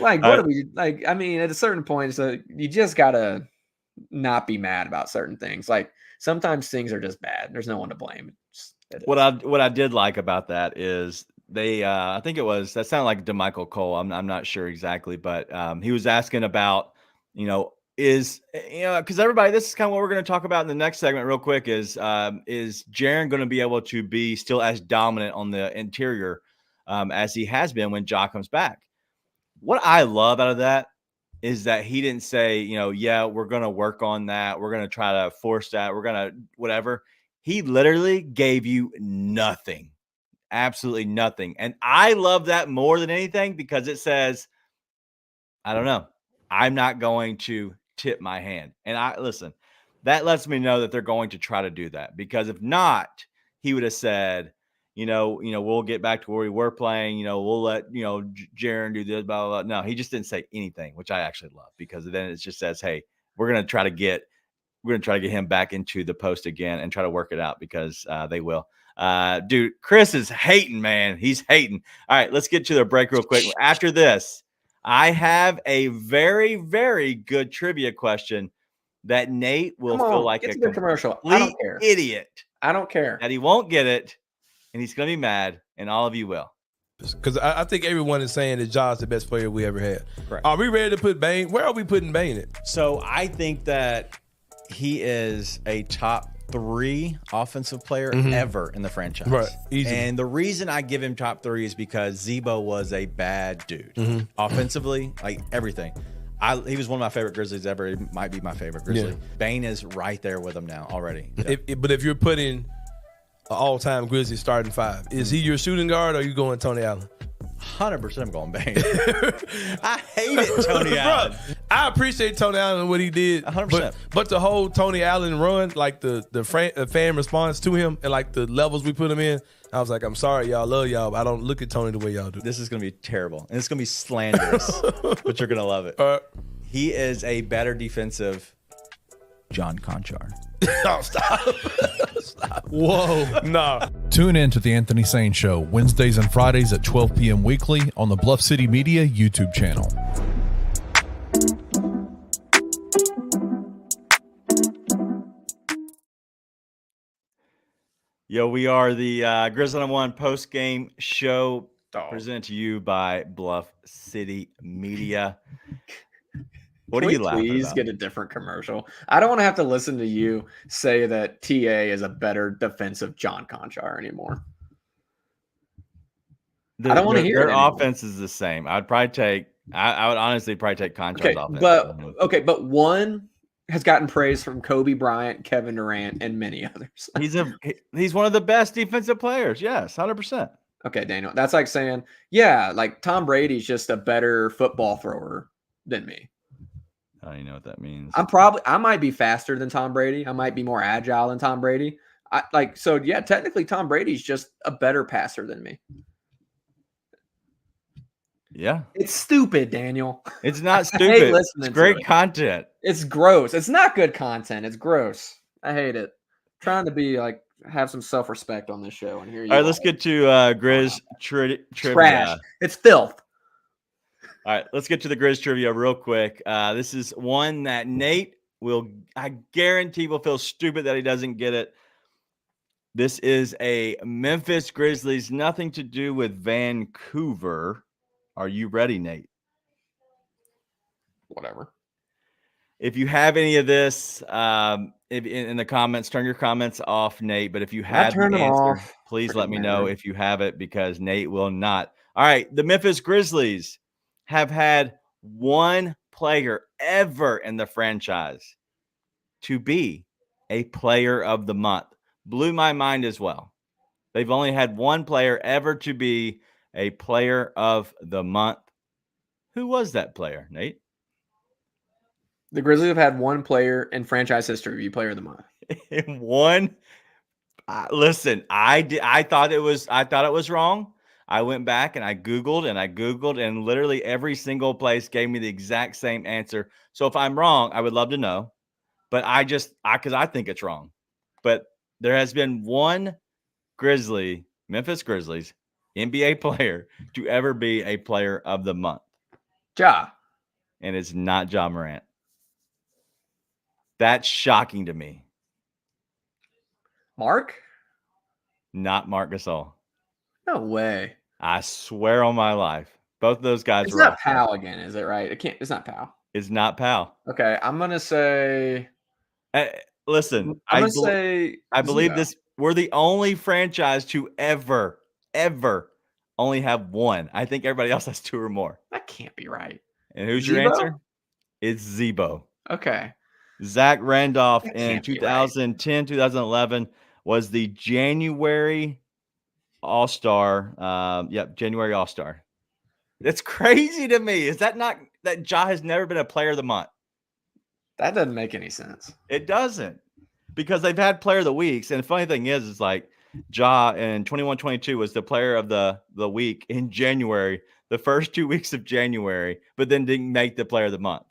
[SPEAKER 5] Like, what do we like? I mean, at a certain point, so you just gotta not be mad about certain things. Like, sometimes things are just bad. There's no one to blame.
[SPEAKER 4] What I did like about that is they I think that sounded like DeMichael Cole. I'm not sure exactly, but he was asking about, because everybody, this is kind of what we're going to talk about in the next segment real quick is Jaren going to be able to be still as dominant on the interior as he has been when Ja comes back? What I love out of that is that he didn't say, we're going to work on that. We're going to try to force that. We're going to whatever. He literally gave you nothing, absolutely nothing. And I love that more than anything because it says, I don't know, I'm not going to tip my hand. And that lets me know that they're going to try to do that, because if not, he would have said, we'll get back to where we were playing. We'll let, Jaren do this, blah, blah, blah. No, he just didn't say anything, which I actually love, because then it just says, hey, we're going to try to get him back into the post again and try to work it out, because they will. Dude, Chris is hating, man. He's hating. All right, let's get to the break real quick. After this, I have a very, very good trivia question that Nate will feel like
[SPEAKER 5] get
[SPEAKER 4] a
[SPEAKER 5] to the commercial.
[SPEAKER 4] complete
[SPEAKER 5] I don't care.
[SPEAKER 4] idiot.
[SPEAKER 5] I don't care.
[SPEAKER 4] That he won't get it, and he's going to be mad, and all of you will.
[SPEAKER 8] Because I think everyone is saying that Ja's the best player we ever had.
[SPEAKER 4] Correct.
[SPEAKER 8] Are we ready to put Bane? Where are we putting Bane at?
[SPEAKER 9] So I think that he is a top 3 offensive player ever in the franchise.
[SPEAKER 8] Right. Easy.
[SPEAKER 9] And the reason I give him top 3 is because Zebo was a bad dude. Offensively, like everything. He was one of my favorite Grizzlies ever. He might be my favorite Grizzly. Yeah. Bane is right there with him now already. So.
[SPEAKER 8] But if you're putting an all-time Grizzly starting 5, is he your shooting guard or are you going Tony Allen?
[SPEAKER 9] 100% I'm going Bane. I hated Tony Allen.
[SPEAKER 8] I appreciate Tony Allen and what he did.
[SPEAKER 9] 100%.
[SPEAKER 8] But the whole Tony Allen run, like the fan response to him and like the levels we put him in, I was like, I'm sorry, y'all, love y'all, but I don't look at Tony the way y'all do.
[SPEAKER 9] This is going to be terrible. And it's going to be slanderous, but you're going to love it. He is a better defensive John Conchar.
[SPEAKER 8] Oh, stop. Stop. Whoa. No.
[SPEAKER 10] Tune in to The Anthony Sane Show, Wednesdays and Fridays at 12 p.m. weekly on the Bluff City Media YouTube channel.
[SPEAKER 4] Yo, we are the Grizz on One post-game show presented to you by Bluff City Media. What are you laughing
[SPEAKER 5] Please
[SPEAKER 4] about?
[SPEAKER 5] get a different commercial. I don't want to have to listen to you say that TA is a better defensive John Conchar anymore. I don't want to hear
[SPEAKER 4] their
[SPEAKER 5] it anymore.
[SPEAKER 4] offense is the same. I would honestly probably take Conchar's offense.
[SPEAKER 5] But one has gotten praise from Kobe Bryant, Kevin Durant, and many others.
[SPEAKER 4] He's one of the best defensive players. Yes, 100%.
[SPEAKER 5] Okay, Daniel, that's like saying, yeah, like Tom Brady's just a better football thrower than me.
[SPEAKER 4] I don't even know what that means.
[SPEAKER 5] I might be faster than Tom Brady. I might be more agile than Tom Brady. Technically Tom Brady's just a better passer than me.
[SPEAKER 4] Yeah.
[SPEAKER 5] It's stupid, Daniel.
[SPEAKER 4] It's not stupid. It's great content.
[SPEAKER 5] It's gross. It's not good content. It's gross. I hate it. I'm trying to be like have some self-respect on this show and here you
[SPEAKER 4] All right, let's get to Grizz trivia.
[SPEAKER 5] Trash. It's filth.
[SPEAKER 4] All right, let's get to the Grizz trivia real quick. This is one that Nate I guarantee will feel stupid that he doesn't get it. This is a Memphis Grizzlies, nothing to do with Vancouver. Are you ready, Nate?
[SPEAKER 5] Whatever.
[SPEAKER 4] If you have any of this, if in the comments, turn your comments off, Nate. But if you have the answer, please let me know if you have it because Nate will not. All right, the Memphis Grizzlies have had one player ever in the franchise to be a player of the month. Blew my mind as well. They've only had one player ever to be a player of the month. Who was that player, Nate?
[SPEAKER 5] The Grizzlies have had one player in franchise history be player of the month.
[SPEAKER 4] One. Listen, I thought it was wrong. I went back and I Googled and literally every single place gave me the exact same answer. So if I'm wrong, I would love to know. But because I think it's wrong. But there has been one Memphis Grizzlies NBA player to ever be a player of the month.
[SPEAKER 5] Ja.
[SPEAKER 4] And it's not Ja Morant. That's shocking to me.
[SPEAKER 5] Mark?
[SPEAKER 4] Not Marc Gasol.
[SPEAKER 5] No way.
[SPEAKER 4] I swear on my life. Both of those guys
[SPEAKER 5] were not Powell again, is it right? It's not Powell.
[SPEAKER 4] It's not Powell.
[SPEAKER 5] Okay, I'm going to say
[SPEAKER 4] listen, I believe this. We're the only franchise to ever only have one. I think everybody else has two or more.
[SPEAKER 5] That can't be right.
[SPEAKER 4] And who's your answer? It's Zebo.
[SPEAKER 5] Okay.
[SPEAKER 4] Zach Randolph in 2010, 2011 was the January All-Star. January All-Star. That's crazy to me. Is that not that Ja has never been a player of the month?
[SPEAKER 5] That doesn't make any sense.
[SPEAKER 4] It doesn't. Because they've had player of the weeks. And the funny thing is like Ja in 21-22 was the player of the week in January, the first 2 weeks of January, but then didn't make the player of the month.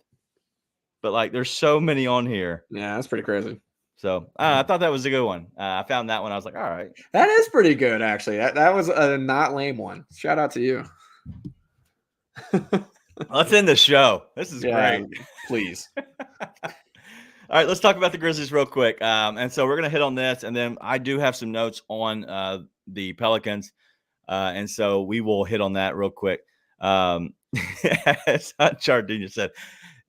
[SPEAKER 4] But like there's so many on here.
[SPEAKER 5] Yeah, that's pretty crazy.
[SPEAKER 4] So I thought that was a good one. I found that one. I was like, all right.
[SPEAKER 5] That is pretty good, actually. That was a not lame one. Shout out to you.
[SPEAKER 4] Let's end the show. This is great.
[SPEAKER 5] Please.
[SPEAKER 4] All right, let's talk about the Grizzlies real quick. And so we're going to hit on this, and then I do have some notes on the Pelicans. And so we will hit on that real quick. As Chardina said,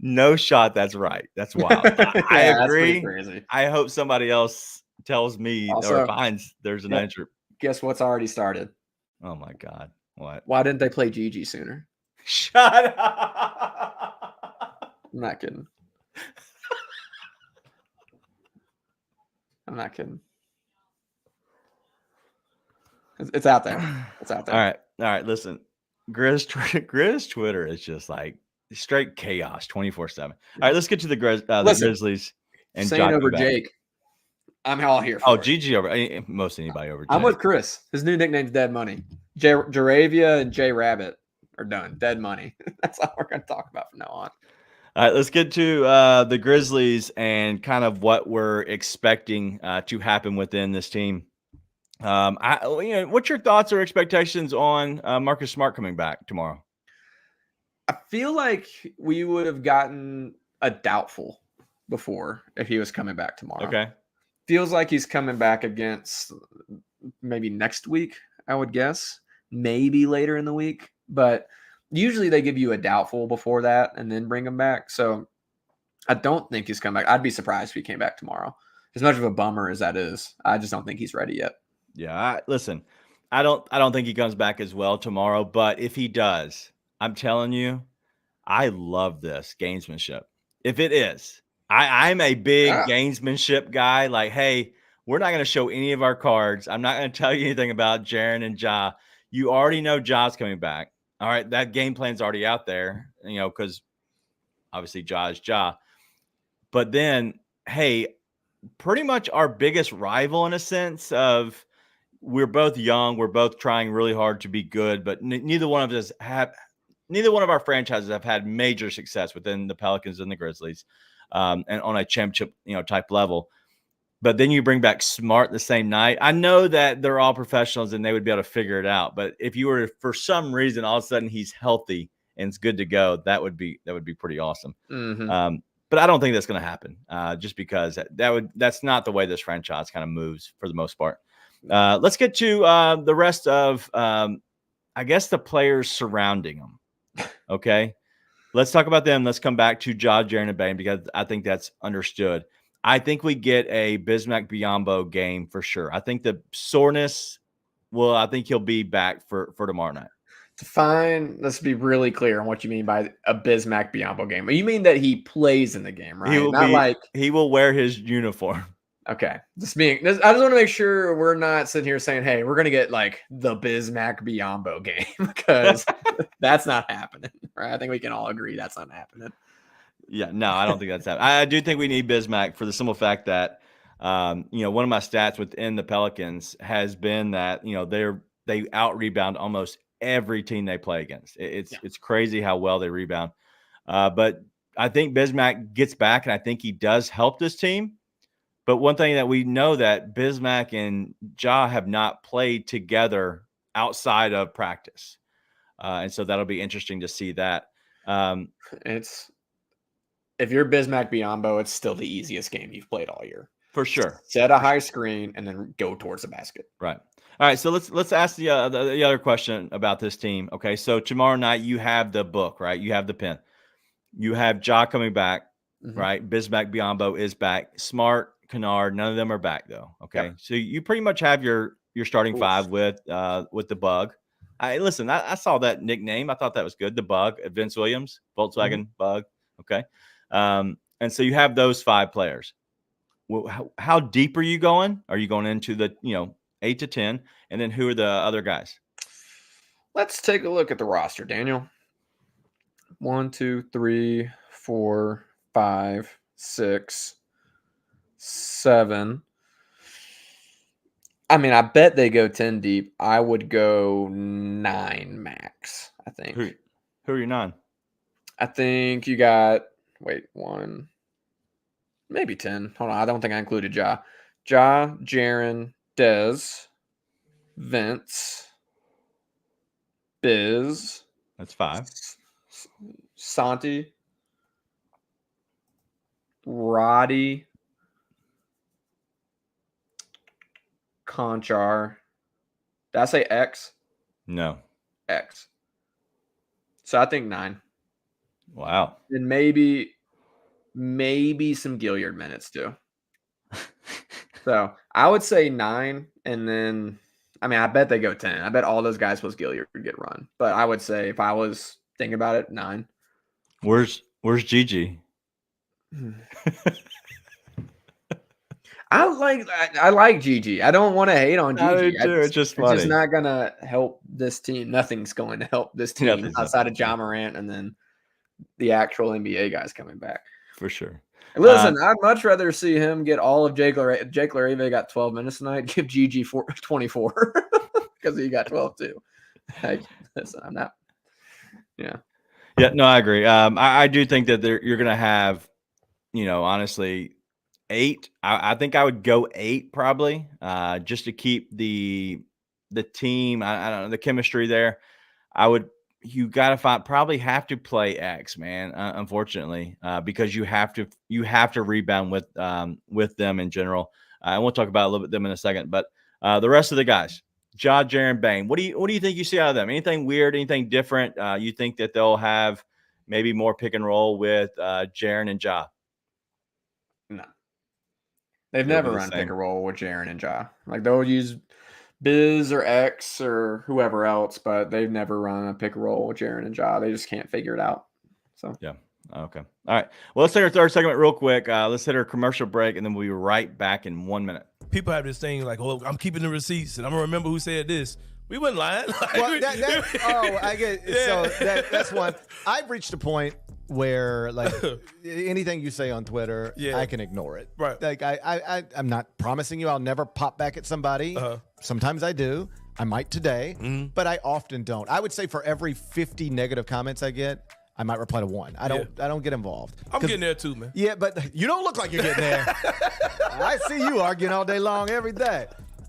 [SPEAKER 4] no shot. That's right. That's wild. I agree. I hope somebody else tells me
[SPEAKER 5] also,
[SPEAKER 4] or finds there's an answer.
[SPEAKER 5] Guess what's already started?
[SPEAKER 4] Oh, my God. What?
[SPEAKER 5] Why didn't they play Gigi sooner?
[SPEAKER 4] Shut up.
[SPEAKER 5] I'm not kidding. I'm not kidding. It's out there. It's out there.
[SPEAKER 4] All right. Listen, Grizz Twitter is just like straight chaos 24/7. All right, let's get to the Grizzlies and
[SPEAKER 5] Saying over Jake. I'm all here for
[SPEAKER 4] GG over most anybody over Jake.
[SPEAKER 5] I'm with Chris. His new nickname's Dead Money. Jaravia and J Rabbit are done. Dead Money. That's all we're going to talk about from now on.
[SPEAKER 4] All right, let's get to the Grizzlies and kind of what we're expecting to happen within this team. What's your thoughts or expectations on Marcus Smart coming back tomorrow?
[SPEAKER 5] I feel like we would have gotten a doubtful before if he was coming back tomorrow.
[SPEAKER 4] Okay.
[SPEAKER 5] Feels like he's coming back against maybe next week, I would guess. Maybe later in the week. But usually they give you a doubtful before that and then bring him back. So I don't think he's coming back. I'd be surprised if he came back tomorrow. As much of a bummer as that is, I just don't think he's ready yet.
[SPEAKER 4] Yeah, listen, I don't think he comes back as well tomorrow, but if he does, I'm telling you, I love this gamesmanship. If it is, I'm a big gamesmanship guy. Like, hey, we're not going to show any of our cards. I'm not going to tell you anything about Jaren and Ja. You already know Ja's coming back. All right, that game plan's already out there, because obviously Ja is Ja. But then, hey, pretty much our biggest rival in a sense of we're both young, we're both trying really hard to be good, but neither one of our franchises have had major success within the Pelicans and the Grizzlies, and on a championship, type level. But then you bring back Smart the same night. I know that they're all professionals and they would be able to figure it out. But if you were, for some reason, all of a sudden he's healthy and it's good to go, that would be pretty awesome.
[SPEAKER 5] Mm-hmm.
[SPEAKER 4] But I don't think that's going to happen, just because that's not the way this franchise kind of moves for the most part. Let's get to the rest of, I guess, the players surrounding them. Okay, let's talk about them. Let's come back to Ja, Jaren, and Bane, because I think that's understood. I think we get a Bismack Biyombo game for sure. I think the soreness, I think he'll be back for tomorrow night.
[SPEAKER 5] Fine. Let's be really clear on what you mean by a Bismack Biyombo game. You mean that he plays in the game, right?
[SPEAKER 4] He will wear his uniform.
[SPEAKER 5] Okay. I just want to make sure we're not sitting here saying, hey, we're going to get like the Bismack Biyombo game, because that's not happening, right? I think we can all agree that's not happening.
[SPEAKER 4] Yeah, no, I don't think that's happening. I do think we need Bismack for the simple fact that, one of my stats within the Pelicans has been that, they out rebound almost every team they play against. It's crazy how well they rebound. But I think Bismack gets back, and I think he does help this team. But one thing that we know that Bismack and Ja have not played together outside of practice. And so that'll be interesting to see that.
[SPEAKER 5] If you're Bismack Biyombo, it's still the easiest game you've played all year.
[SPEAKER 4] For sure.
[SPEAKER 5] Set a high screen and then go towards the basket.
[SPEAKER 4] Right. All right, so let's ask the other question about this team. Okay, so tomorrow night you have the book, right? You have the pen. You have Ja coming back, right? Bismack Biyombo is back. Smart, Kennard, none of them are back though. Okay, yep. So you pretty much have your starting five with the Bug. I saw that nickname. I thought that was good. The Bug, Vince Williams, Volkswagen Bug. Okay, and so you have those five players. Well, how deep are you going? Are you going into the 8 to 10, and then who are the other guys?
[SPEAKER 5] Let's take a look at the roster, Daniel. 1, 2, 3, 4, 5, 6, 7. I mean, I bet they go 10 deep. I would go 9 max, I think.
[SPEAKER 4] Who are your 9?
[SPEAKER 5] I think you got 1, Maybe 10. Hold on. I don't think I included Ja. Ja, Jaren, Dez, Vince, Biz.
[SPEAKER 4] That's 5.
[SPEAKER 5] Santi, Roddy, Conchar. Did I say X?
[SPEAKER 4] No.
[SPEAKER 5] X. So I think 9.
[SPEAKER 4] Wow.
[SPEAKER 5] And maybe some Gilliard minutes too. So I would say 9, and then I bet they go 10. I bet all those guys plus Gilliard would get run. But I would say if I was thinking about it, 9.
[SPEAKER 4] Where's Gigi?
[SPEAKER 5] I like Gigi. I don't want to hate on Gigi.
[SPEAKER 4] It's just funny.
[SPEAKER 5] It's just not gonna help this team. Nothing's going to help this team outside of Ja Morant and then the actual NBA guys coming back.
[SPEAKER 4] For sure.
[SPEAKER 5] Listen, I'd much rather see him get all of Jake LaRave got 12 minutes tonight. Give Gigi 24 because he got 12 too. Like, listen, I'm not. Yeah.
[SPEAKER 4] Yeah. No, I agree. I do think that you're going to have, honestly, 8. I think I would go 8 probably, just to keep the team. I don't know, the chemistry there. You got to probably have to play X, man. Unfortunately, because you have to rebound with them in general. And we'll talk about a little bit them in a second. But the rest of the guys, Ja, Jaren, Bane. What do you think you see out of them? Anything weird? Anything different? You think that they'll have maybe more pick and roll with Jaren and Ja?
[SPEAKER 5] No, they've never run pick and roll with Jaren and Ja. Like they'll use Biz or X or whoever else, but they've never run a pick and roll with Jaren and Ja. They just can't figure it out. So
[SPEAKER 4] yeah. Okay. All right. Well, let's take our third segment real quick. Let's hit our commercial break, and then we'll be right back in 1 minute.
[SPEAKER 8] People have this thing like, "Oh, I'm keeping the receipts, and I'm gonna remember who said this." We wasn't lying.
[SPEAKER 11] Well, I get. Yeah. So that's one. I've reached a point where like anything you say on Twitter, I can ignore it.
[SPEAKER 8] Right.
[SPEAKER 11] Like I'm not promising you I'll never pop back at somebody. Sometimes I do. I might today, but I often don't. I would say for every 50 negative comments I get, I might reply to 1. I don't get involved.
[SPEAKER 8] I'm getting there too, man.
[SPEAKER 11] Yeah, but you don't look like you're getting there. I see you arguing all day long every day.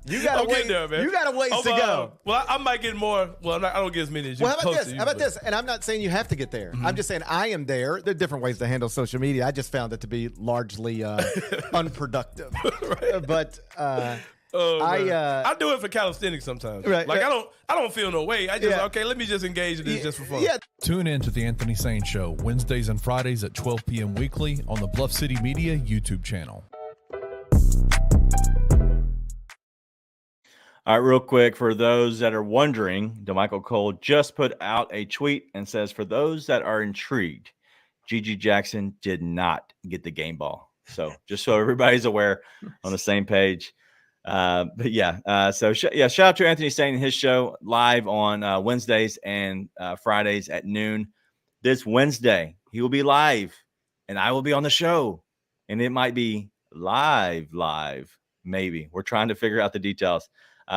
[SPEAKER 11] You gotta wait there, man. You got a ways to go.
[SPEAKER 8] Well, I might get more. Well, I don't get as many as you.
[SPEAKER 11] Well, how about this? And I'm not saying you have to get there. I'm just saying I am there. There are different ways to handle social media. I just found it to be largely unproductive. Right. But
[SPEAKER 8] I do it for calisthenics sometimes. Right. Like I don't feel no way. I just let me just engage in this just for fun.
[SPEAKER 10] Yeah. Tune in to the Anthony Sane Show Wednesdays and Fridays at 12 p.m. weekly on the Bluff City Media YouTube channel.
[SPEAKER 4] All right, real quick, for those that are wondering, DeMichael Cole just put out a tweet and says, for those that are intrigued, Gigi Jackson did not get the game ball. So just so everybody's aware on the same page. Shout out to Anthony Sane and his show live on Wednesdays and Fridays at noon. This Wednesday, he will be live, and I will be on the show. And it might be live, maybe. We're trying to figure out the details.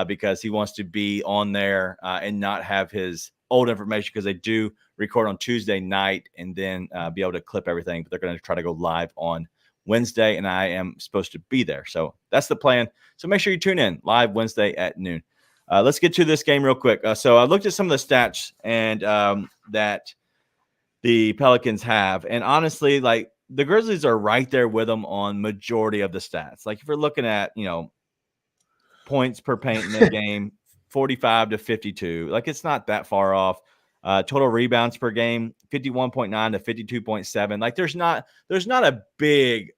[SPEAKER 4] Because he wants to be on there and not have his old information, because they do record on Tuesday night and then be able to clip everything. But they're going to try to go live on Wednesday, and I am supposed to be there. So that's the plan. So make sure you tune in live Wednesday at noon. Let's get to this game real quick. So I looked at some of the stats and that the Pelicans have. And honestly, like the Grizzlies are right there with them on majority of the stats. Like if you're looking at, points per paint in the game, 45 to 52. Like it's not that far off. Total rebounds per game, 51.9 to 52.7. Like there's not a big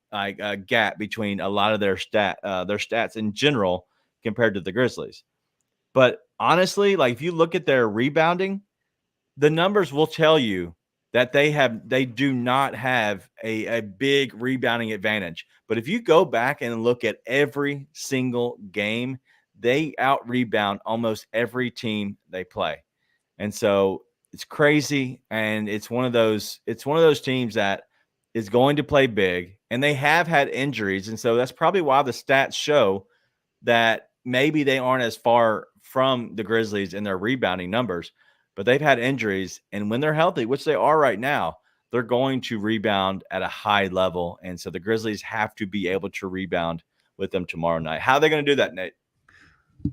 [SPEAKER 4] gap between a lot of their stats in general compared to the Grizzlies. But honestly, like if you look at their rebounding, the numbers will tell you that they do not have a big rebounding advantage. But if you go back and look at every single game, they out rebound almost every team they play. And so it's crazy. And it's one of those teams that is going to play big, and they have had injuries. And so that's probably why the stats show that maybe they aren't as far from the Grizzlies in their rebounding numbers, but they've had injuries. And when they're healthy, which they are right now, they're going to rebound at a high level. And so the Grizzlies have to be able to rebound with them tomorrow night. How are they going to do that, Nate?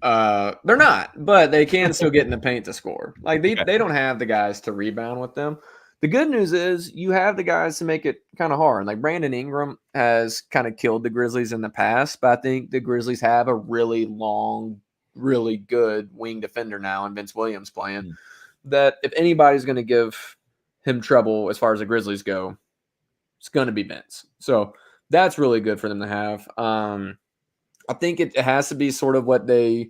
[SPEAKER 5] They're not, but they can still get in the paint to score. Like they don't have the guys to rebound with them. The good news is you have the guys to make it kind of hard. Like Brandon Ingram has kind of killed the Grizzlies in the past, but I think the Grizzlies have a really long, really good wing defender now, and Vince Williams playing. That if anybody's going to give him trouble as far as the Grizzlies go, it's going to be Vince. So that's really good for them to have. I think it has to be sort of what they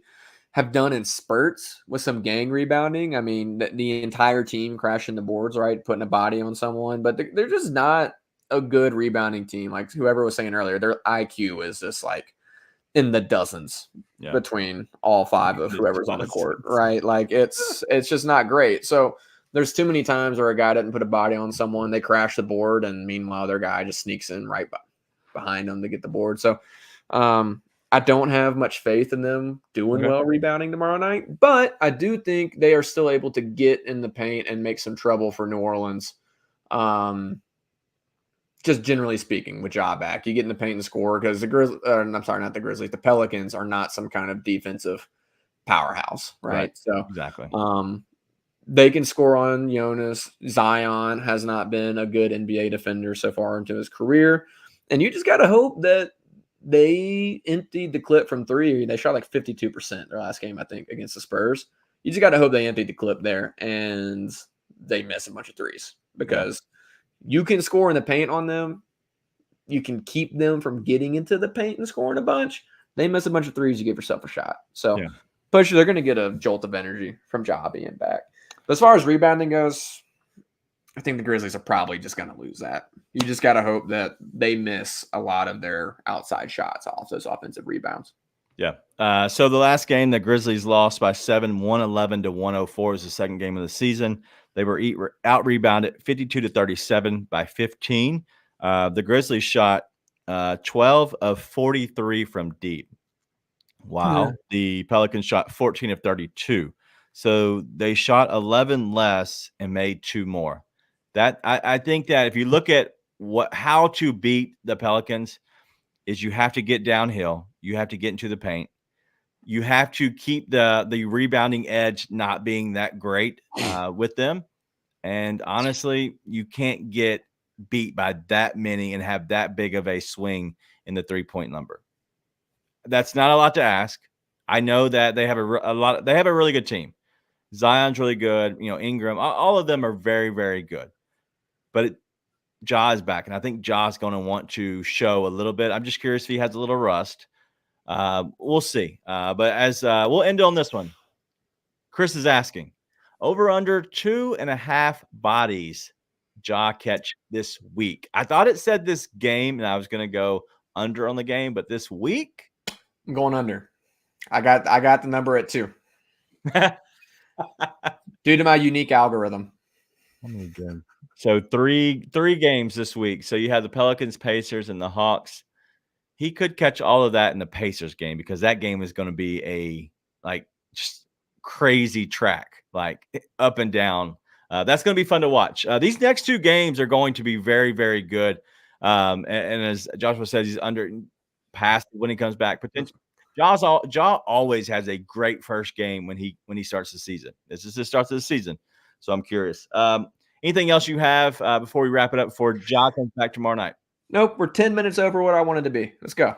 [SPEAKER 5] have done in spurts with some gang rebounding. I mean, the entire team crashing the boards, right? Putting a body on someone, but they're just not a good rebounding team. Like whoever was saying earlier, their IQ is just like in the dozens between all five of whoever's on the court, right? Like it's just not great. So there's too many times where a guy doesn't put a body on someone, they crash the board, and meanwhile their guy just sneaks in right behind them to get the board. So I don't have much faith in them doing well rebounding tomorrow night, but I do think they are still able to get in the paint and make some trouble for New Orleans. Just generally speaking, with Ja back, you get in the paint and score because the Pelicans are not some kind of defensive powerhouse, right? So
[SPEAKER 4] exactly.
[SPEAKER 5] They can score on Jonas. Zion has not been a good NBA defender so far into his career, and you just got to hope that they emptied the clip from three. They shot like 52% their last game, I think, against the Spurs. You just got to hope they emptied the clip there and they miss a bunch of threes because you can score in the paint on them. You can keep them from getting into the paint and scoring a bunch. They miss a bunch of threes, you give yourself a shot. So, push, they're going to get a jolt of energy from Ja being back. But as far as rebounding goes, I think the Grizzlies are probably just going to lose that. You just got to hope that they miss a lot of their outside shots off those offensive rebounds.
[SPEAKER 4] Yeah. So the last game, the Grizzlies lost by 7, 111 to 104 is the second game of the season. They were out rebounded 52 to 37 by 15. The Grizzlies shot 12 of 43 from deep. Wow. Yeah. The Pelicans shot 14 of 32. So they shot 11 less and made 2 more. That I think that if you look at how to beat the Pelicans is you have to get downhill. You have to get into the paint. You have to keep the rebounding edge not being that great with them. And honestly, you can't get beat by that many and have that big of a swing in the 3-point number. That's not a lot to ask. I know that they have they have a really good team. Zion's really good. Ingram, all of them are very, very good. But Ja is back, and I think Ja's going to want to show a little bit. I'm just curious if he has a little rust. We'll see. But as we'll end on this one, Chris is asking, over under 2.5 bodies Ja catch this week. I thought it said this game, and I was going to go under on the game, but this week?
[SPEAKER 5] I'm going under. I got the number at 2. Due to my unique algorithm.
[SPEAKER 4] So three games this week. So you have the Pelicans, Pacers, and the Hawks. He could catch all of that in the Pacers game because that game is going to be a just crazy track, like up and down. That's going to be fun to watch. These next 2 games are going to be very, very good. And as Joshua says, he's under past when he comes back. Potentially, Ja always has a great first game when he starts the season. This is the start of the season, so I'm curious. Anything else you have before we wrap it up before Ja comes back tomorrow night?
[SPEAKER 5] Nope, we're 10 minutes over what I wanted to be. Let's go.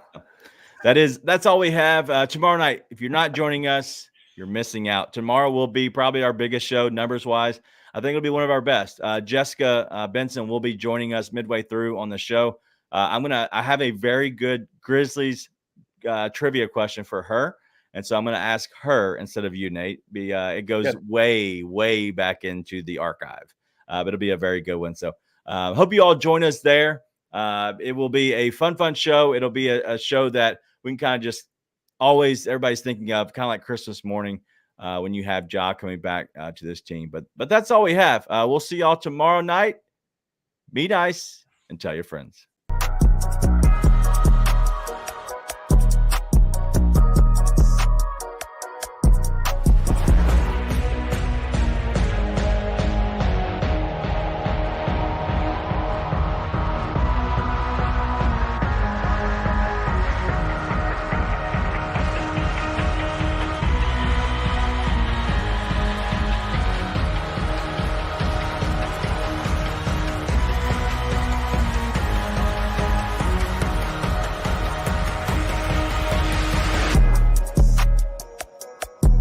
[SPEAKER 4] That's all we have tomorrow night. If you're not joining us, you're missing out. Tomorrow will be probably our biggest show numbers wise. I think it'll be one of our best. Jessica Benson will be joining us midway through on the show. I have a very good Grizzlies trivia question for her. And so I'm going to ask her instead of you, Nate. It goes way, way back into the archive. But it'll be a very good one. So hope you all join us there. It will be a fun show. It'll be a show that we can kind of just everybody's thinking of, kind of like Christmas morning when you have Ja coming back to this team. But that's all we have. We'll see y'all tomorrow night. Be nice and tell your friends.